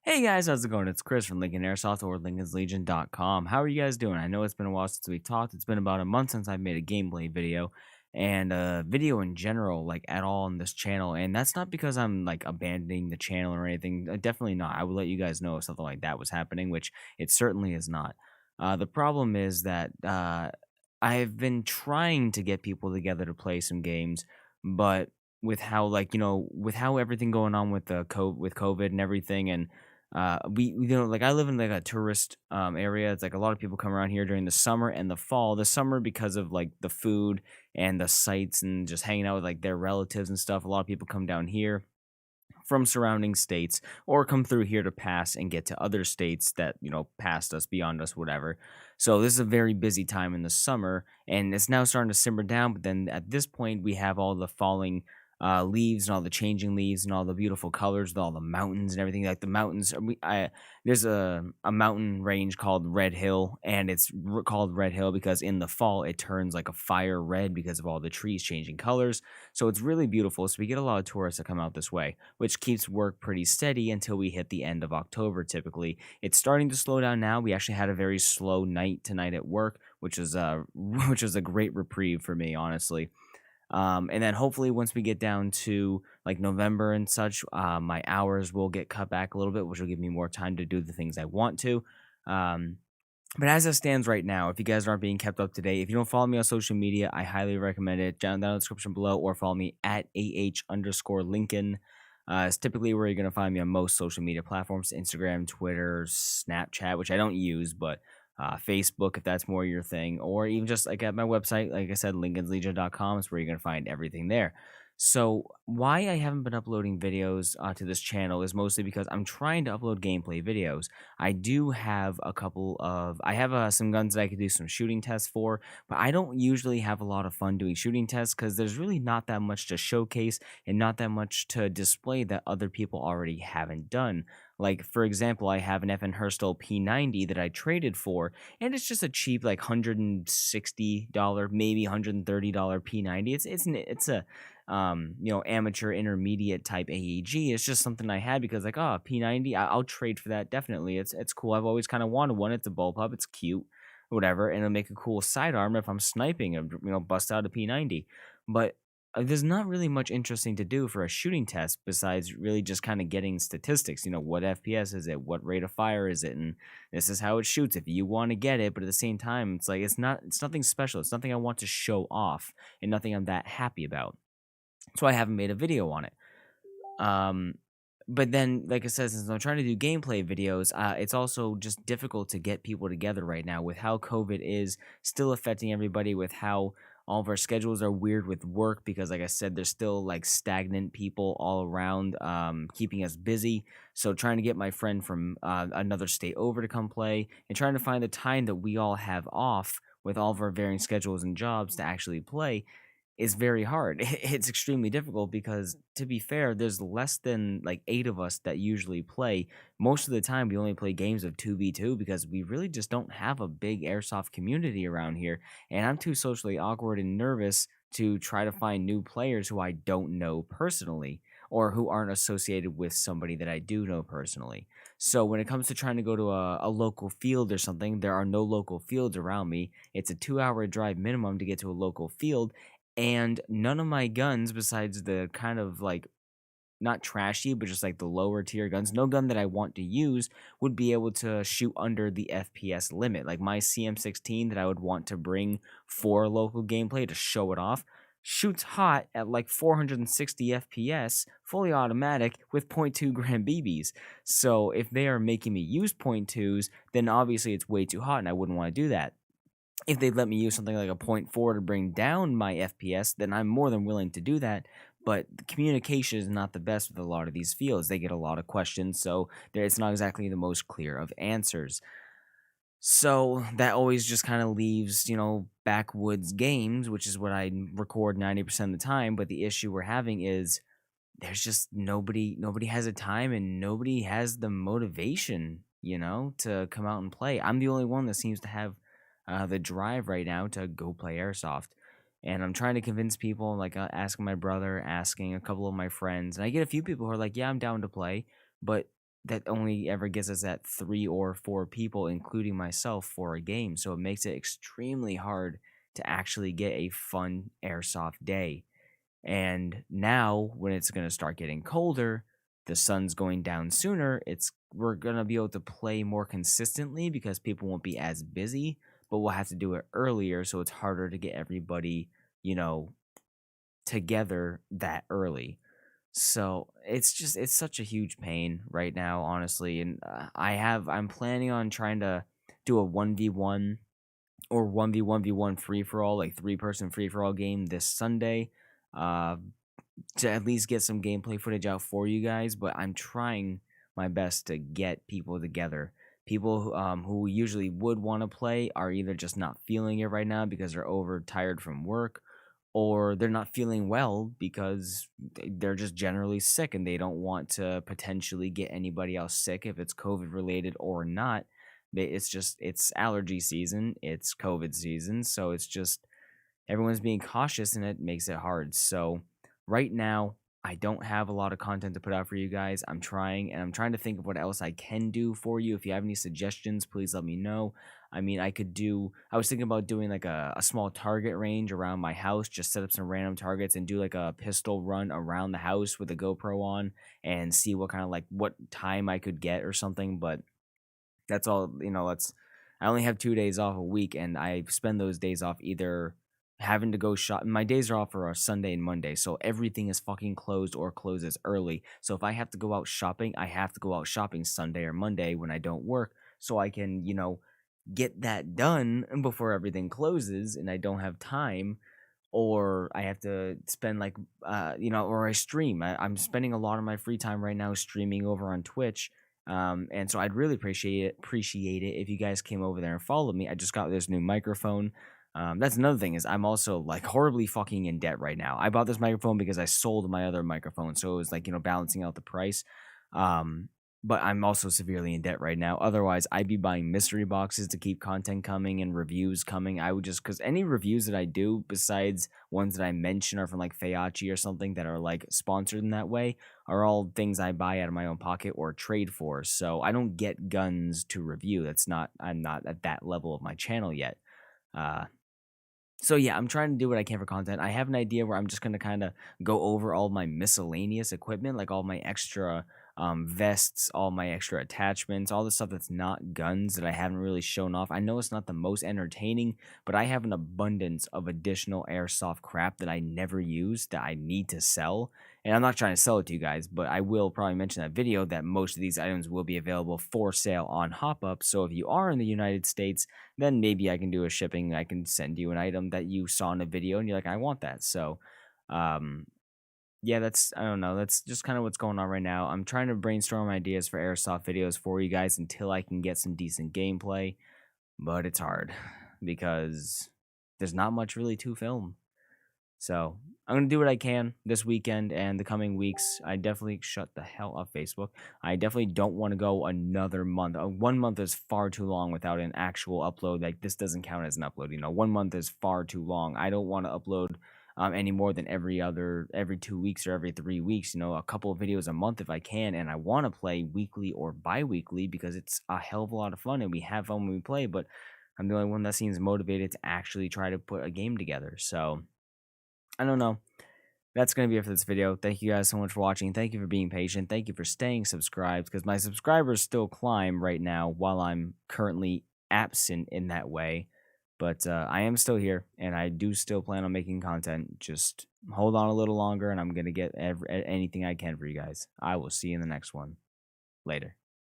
Hey guys, how's it going? It's Chris from Linkin Airsoft or Lincoln'sLegion.com. How are you guys doing? I know it's been a while since we talked. It's been about a month since I've made a gameplay video and a video in general, like at all on this channel. And that's not because I'm like abandoning the channel or anything. Definitely not. I would let you guys know if something like that was happening, which it certainly is not. The problem is that I've been trying to get people together to play some games, but with how with how everything going on with with COVID and everything, and like I live in like a tourist area. It's like a lot of people come around here during the summer and the fall. The summer because of like the food and the sights and just hanging out with like their relatives and stuff. A lot of people come down here from surrounding states or come through here to pass and get to other states that past us, beyond us, whatever. So this is a very busy time in the summer, and it's now starting to simmer down. But then at this point we have all the falling leaves and all the changing leaves and all the beautiful colors with all the mountains and everything. Like the mountains there's a mountain range called Red Hill, and it's called Red Hill because in the fall it turns like a fire red because of all the trees changing colors. So it's really beautiful. So we get a lot of tourists that come out this way, which keeps work pretty steady until we hit the end of October typically. It's starting to slow down now. We actually had a very slow night tonight at work, which is which was a great reprieve for me, honestly. And then hopefully once we get down to like November and such, my hours will get cut back a little bit, which will give me more time to do the things I want to. Um, but as it stands right now, if you guys aren't being kept up to date, if you don't follow me on social media, I highly recommend it. Down in the description below, or follow me at AH_Lincoln. It's typically where you're going to find me on most social media platforms: Instagram, Twitter, Snapchat, which I don't use, but Facebook, if that's more your thing, or even just like at my website, like I said, Lincoln'sLegion.com is where you're going to find everything there. So why I haven't been uploading videos to this channel is mostly because I'm trying to upload gameplay videos. I do have I have some guns that I could do some shooting tests for, but I don't usually have a lot of fun doing shooting tests because there's really not that much to showcase and not that much to display that other people already haven't done. Like, for example, I have an FN Herstal P90 that I traded for, and it's just a cheap, like $160, maybe $130 P90. It's a amateur intermediate type AEG. It's just something I had because like, oh, P90, I'll trade for that definitely. It's cool. I've always kind of wanted one. It's a bullpup. It's cute, whatever, and it'll make a cool sidearm if I'm sniping and bust out a P90. But there's not really much interesting to do for a shooting test besides really just kind of getting statistics. What FPS is it? What rate of fire is it? And this is how it shoots if you want to get it. But at the same time, it's like it's nothing special. It's nothing I want to show off and nothing I'm that happy about. So I haven't made a video on it. Um, but then, like I said, since I'm trying to do gameplay videos, it's also just difficult to get people together right now with how COVID is still affecting everybody, with how all of our schedules are weird with work because, like I said, there's still like stagnant people all around, keeping us busy. So trying to get my friend from another state over to come play and trying to find the time that we all have off with all of our varying schedules and jobs to actually play is very hard. It's extremely difficult because, to be fair, there's less than like 8 of us that usually play. Most of the time, we only play games of 2v2 because we really just don't have a big airsoft community around here. And I'm too socially awkward and nervous to try to find new players who I don't know personally or who aren't associated with somebody that I do know personally. So when it comes to trying to go to a local field or something, there are no local fields around me. It's a 2-hour drive minimum to get to a local field, and none of my guns, besides the kind of like not trashy, but just like the lower tier guns, no gun that I want to use would be able to shoot under the FPS limit. Like my CM16 that I would want to bring for local gameplay to show it off shoots hot at like 460 FPS, fully automatic with .2 gram BBs. So if they are making me use .2s, then obviously it's way too hot and I wouldn't want to do that. If they'd let me use something like a .4 to bring down my FPS, then I'm more than willing to do that. But the communication is not the best with a lot of these fields. They get a lot of questions, so it's not exactly the most clear of answers. So that always just kind of leaves, backwoods games, which is what I record 90% of the time. But the issue we're having is there's just nobody has a time and nobody has the motivation, to come out and play. I'm the only one that seems to have the drive right now to go play airsoft. And I'm trying to convince people, like asking my brother, asking a couple of my friends, and I get a few people who are like, "Yeah, I'm down to play," but that only ever gets us at 3 or 4 people, including myself, for a game. So it makes it extremely hard to actually get a fun airsoft day. And now, when it's going to start getting colder, the sun's going down sooner, we're going to be able to play more consistently because people won't be as busy, but we'll have to do it earlier, so it's harder to get everybody, you know, together that early. So it's such a huge pain right now, honestly. And I'm planning on trying to do a 1v1 or 1v1v1 free for all, like 3-person free for all game this Sunday. Uh, to at least get some gameplay footage out for you guys, but I'm trying my best to get people together. People who usually would want to play are either just not feeling it right now because they're overtired from work, or they're not feeling well because they're just generally sick and they don't want to potentially get anybody else sick if it's COVID related or not. It's allergy season, it's COVID season, so it's just everyone's being cautious and it makes it hard. So right now, I don't have a lot of content to put out for you guys. I'm trying to think of what else I can do for you. If you have any suggestions, please let me know. I mean, I was thinking about doing like a small target range around my house, just set up some random targets and do like a pistol run around the house with a GoPro on and see what kind of like what time I could get or something. But that's all, I only have 2 days off a week, and I spend those days off either having to go shop. My days are off for a Sunday and Monday, so everything is fucking closed or closes early. So if I have to go out shopping, I have to go out shopping Sunday or Monday when I don't work, so I can, get that done before everything closes and I don't have time, or I have to spend or I stream. I'm spending a lot of my free time right now streaming over on Twitch. And so I'd really appreciate it if you guys came over there and followed me. I just got this new microphone. That's another thing is I'm also like horribly fucking in debt right now. I bought this microphone because I sold my other microphone, so it was like balancing out the price. Um, but I'm also severely in debt right now. Otherwise, I'd be buying mystery boxes to keep content coming and reviews coming. I would just, because any reviews that I do, besides ones that I mention are from like Fayachi or something that are like sponsored in that way, are all things I buy out of my own pocket or trade for. So I don't get guns to review. I'm not at that level of my channel yet. Uh, so yeah, I'm trying to do what I can for content. I have an idea where I'm just gonna kind of go over all my miscellaneous equipment, like all my extra vests, all my extra attachments, all the stuff that's not guns that I haven't really shown off. I know it's not the most entertaining, but I have an abundance of additional airsoft crap that I never use that I need to sell. And I'm not trying to sell it to you guys, but I will probably mention that video that most of these items will be available for sale on HopUp. So if you are in the United States, then maybe I can do a shipping. I can send you an item that you saw in a video and you're like, I want that. So, um, yeah, I don't know. That's just kind of what's going on right now. I'm trying to brainstorm ideas for airsoft videos for you guys until I can get some decent gameplay, but it's hard because there's not much really to film. So I'm gonna do what I can this weekend and the coming weeks. I definitely shut the hell up Facebook. I definitely don't want to go another month. 1 month is far too long without an actual upload. Like this doesn't count as an upload. 1 month is far too long. I don't want to upload any more than every 2 weeks or every 3 weeks. A couple of videos a month if I can, and I want to play weekly or bi-weekly because it's a hell of a lot of fun and we have fun when we play. But I'm the only one that seems motivated to actually try to put a game together. So I don't know. That's going to be it for this video. Thank you guys so much for watching. Thank you for being patient. Thank you for staying subscribed because my subscribers still climb right now while I'm currently absent in that way. But I am still here and I do still plan on making content. Just hold on a little longer and I'm going to get anything I can for you guys. I will see you in the next one. Later.